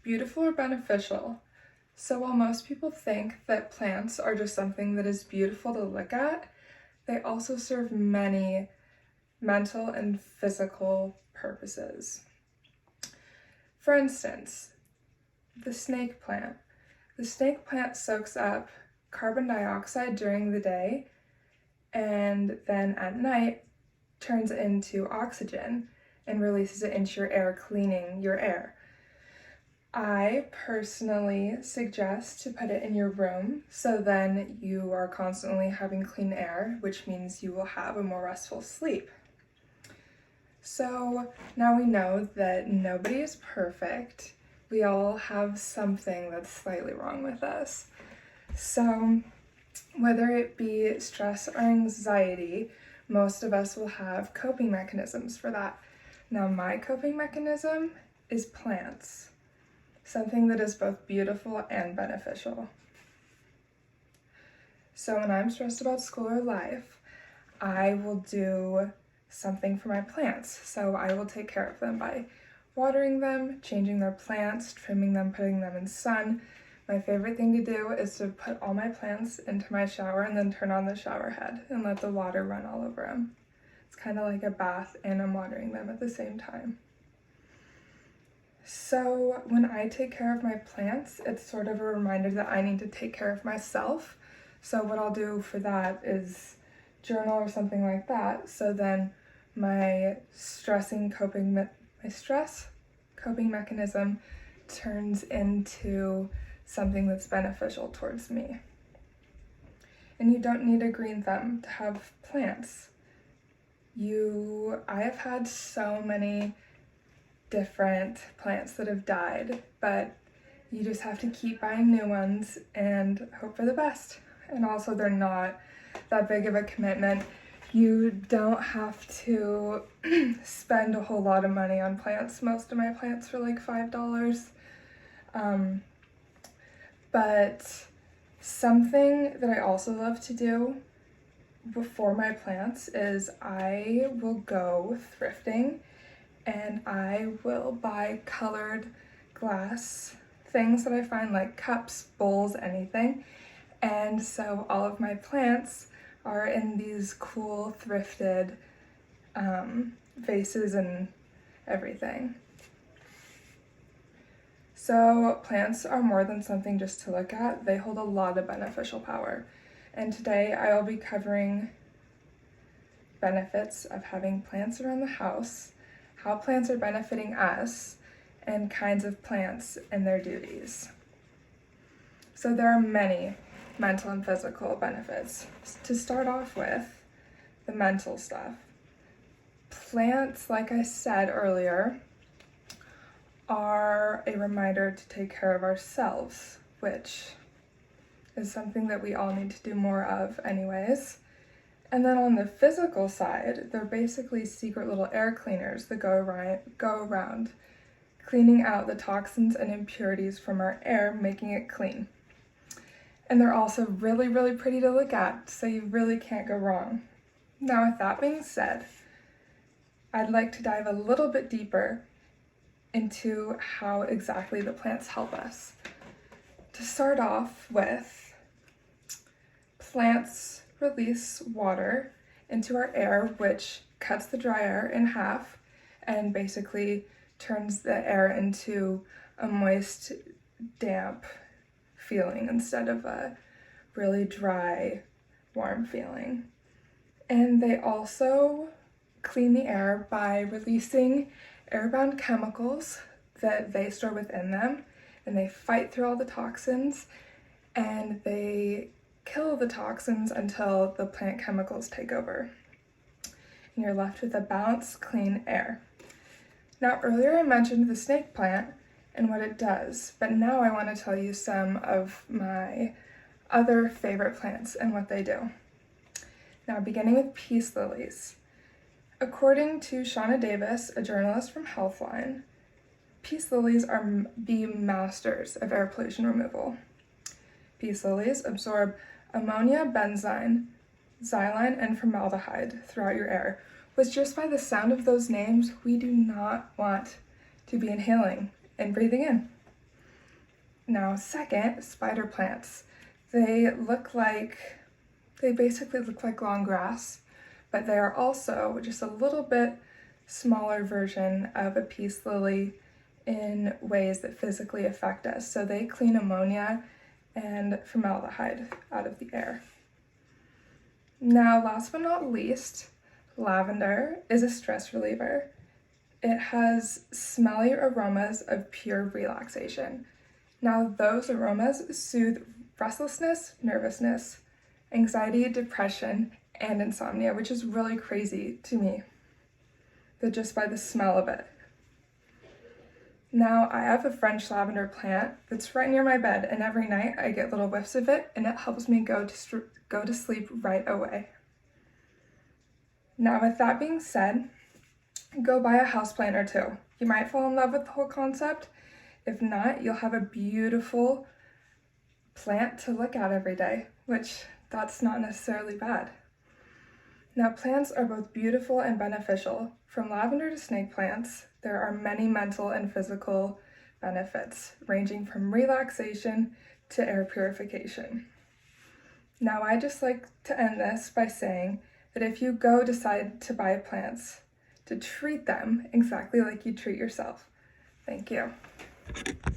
Beautiful or beneficial? So while most people think that plants are just something that is beautiful to look at, they also serve many mental and physical purposes. For instance, the snake plant. The snake plant soaks up carbon dioxide during the day and then at night turns into oxygen and releases it into your air, cleaning your air. I personally suggest to put it in your room so then you are constantly having clean air, which means you will have a more restful sleep. So now we know that nobody is perfect. We all have something that's slightly wrong with us. So whether it be stress or anxiety, most of us will have coping mechanisms for that. Now my coping mechanism is plants. Something that is both beautiful and beneficial. So when I'm stressed about school or life, I will do something for my plants. So I will take care of them by watering them, changing their plants, trimming them, putting them in sun. My favorite thing to do is to put all my plants into my shower and then turn on the shower head and let the water run all over them. It's kind of like a bath and I'm watering them at the same time. So when I take care of my plants, it's sort of a reminder that I need to take care of myself. So what I'll do for that is journal or something like that. So then my stress coping mechanism turns into something that's beneficial towards me. And you don't need a green thumb to have plants. I have had so many different plants that have died, but you just have to keep buying new ones and hope for the best. And also they're not that big of a commitment. You don't have to spend a whole lot of money on plants. Most of my plants are like $5. But something that I also love to do before my plants is I will go thrifting and I will buy colored glass things that I find, like cups, bowls, anything. And so all of my plants are in these cool thrifted vases and everything. So plants are more than something just to look at. They hold a lot of beneficial power. And today I will be covering benefits of having plants around the house, how plants are benefiting us, and kinds of plants and their duties. So there are many mental and physical benefits. To start off with, the mental stuff. Plants, like I said earlier, are a reminder to take care of ourselves, which is something that we all need to do more of anyways. And then on the physical side, they're basically secret little air cleaners that go around cleaning out the toxins and impurities from our air, making it clean. And they're also really, really pretty to look at, so you really can't go wrong. Now, with that being said, I'd like to dive a little bit deeper into how exactly the plants help us. To start off with, plants release water into our air, which cuts the dry air in half and basically turns the air into a moist, damp feeling instead of a really dry, warm feeling. And they also clean the air by releasing airbound chemicals that they store within them, and they fight through all the toxins and they kill the toxins until the plant chemicals take over. And you're left with a balanced, clean air. Now, earlier I mentioned the snake plant and what it does, but now I want to tell you some of my other favorite plants and what they do. Now, beginning with peace lilies. According to Shauna Davis, a journalist from Healthline, peace lilies are the masters of air pollution removal. Peace lilies absorb ammonia, benzene, xylene, and formaldehyde throughout your air, which just by the sound of those names, we do not want to be inhaling and breathing in. Now, second, spider plants. They basically look like long grass, but they are also just a little bit smaller version of a peace lily in ways that physically affect us. So they clean ammonia and formaldehyde out of the air. Now, last but not least, lavender is a stress reliever. It has smelly aromas of pure relaxation. Now, those aromas soothe restlessness, nervousness, anxiety, depression, and insomnia, which is really crazy to me, but just by the smell of it. Now, I have a French lavender plant that's right near my bed, and every night I get little whiffs of it, and it helps me go to sleep right away. Now, with that being said, go buy a houseplant or two. You might fall in love with the whole concept. If not, you'll have a beautiful plant to look at every day, which that's not necessarily bad. Now, plants are both beautiful and beneficial. From lavender to snake plants, there are many mental and physical benefits, ranging from relaxation to air purification. Now, I just like to end this by saying that if you decide to buy plants, to treat them exactly like you treat yourself. Thank you.